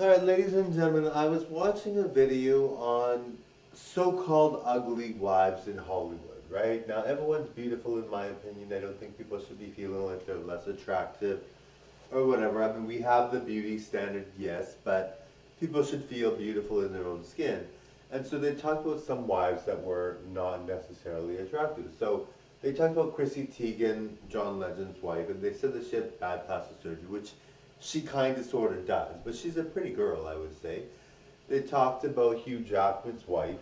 Alright, ladies and gentlemen, I was watching a video on so-called ugly wives in Hollywood, right? Now, everyone's beautiful in my opinion. I don't think people should be feeling like they're less attractive or whatever. I mean, we have the beauty standard, yes, but people should feel beautiful in their own skin. And so they talked about some wives that were not necessarily attractive. So they talked about Chrissy Teigen, John Legend's wife, and they said that she had bad plastic surgery, which she kind of sort of does, but she's a pretty girl, I would say. They talked about Hugh Jackman's wife,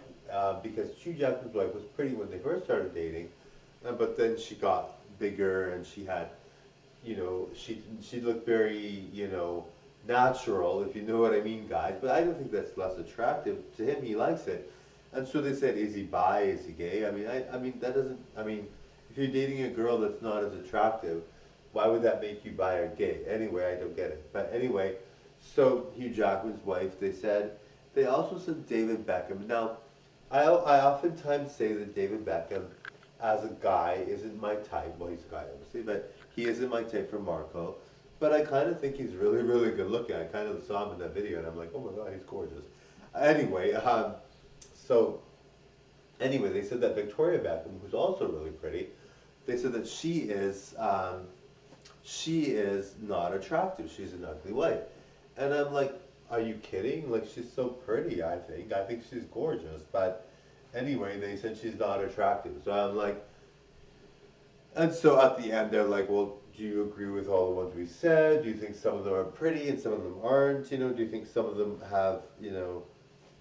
because Hugh Jackman's wife was pretty when they first started dating, but then she got bigger and she had, she looked very, natural, if you know what I mean, guys. But I don't think that's less attractive. To him, he likes it. And so they said, is he bi, is he gay? I mean, that doesn't, if you're dating a girl that's not as attractive, why would that make you bi or gay? Anyway, I don't get it. But anyway, so Hugh Jackman's wife, they also said David Beckham. Now, I oftentimes say that David Beckham, as a guy, isn't my type. Well, he's a guy, obviously, but he isn't my type for Marco. But I kind of think he's really, really good looking. I kind of saw him in that video, and I'm like, oh my God, he's gorgeous. Anyway, so anyway, they said that Victoria Beckham, who's also really pretty, they said that she is not attractive. She's an ugly wife. And I'm like, are you kidding? Like, she's so pretty, I think. I think she's gorgeous. But anyway, they said she's not attractive. So I'm like, and so at the end, they're like, well, do you agree with all the ones we said? Do you think some of them are pretty and some of them aren't? Do you think some of them have,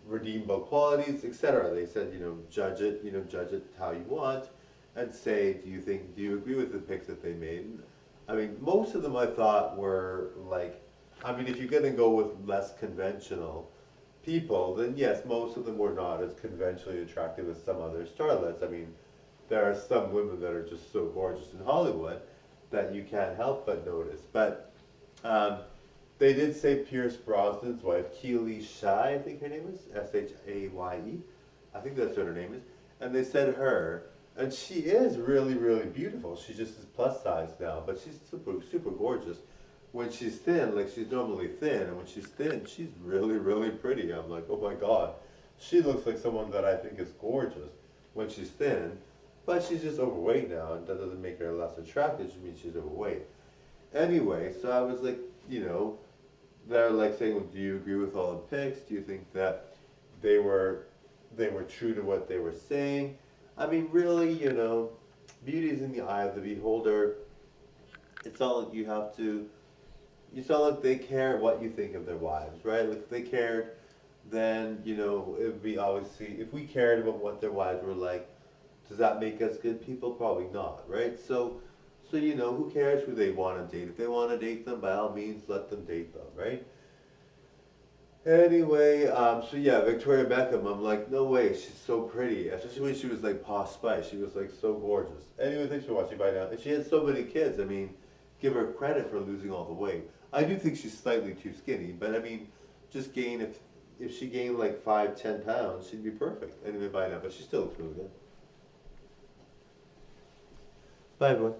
redeemable qualities, etc.? They said, judge it how you want and say, do you agree with the picks that they made? I mean, most of them I thought were like, if you're going to go with less conventional people, then yes, most of them were not as conventionally attractive as some other starlets. I mean, there are some women that are just so gorgeous in Hollywood that you can't help but notice. But they did say Pierce Brosnan's wife, Keely Shai, I think her name is, S-H-A-Y-E. I think that's what her name is. And they said her, and she is really, really beautiful. She just is plus size now, but she's super, super gorgeous. When she's thin, like she's normally thin, and when she's thin, she's really, really pretty. I'm like, oh my God. She looks like someone that I think is gorgeous when she's thin, but she's just overweight now, and that doesn't make her less attractive, it means she's overweight. Anyway, so I was like, they're like saying, well, do you agree with all the picks? Do you think that they were true to what they were saying? I mean, really, beauty is in the eye of the beholder. It's not like it's not like they care what you think of their wives, right? Like if they cared, then, it would be obviously, if we cared about what their wives were like, does that make us good people? Probably not, right? So who cares who they want to date? If they want to date them, by all means, let them date them, right? Anyway, so yeah, Victoria Beckham, I'm like, no way, she's so pretty. Especially when she was like Posh Spice, she was like so gorgeous. Anyway, thanks for watching, bye now. And she had so many kids, give her credit for losing all the weight. I do think she's slightly too skinny, but just if she gained like 5, 10 pounds, she'd be perfect. Anyway, bye now, but she still looks really good. Bye everyone.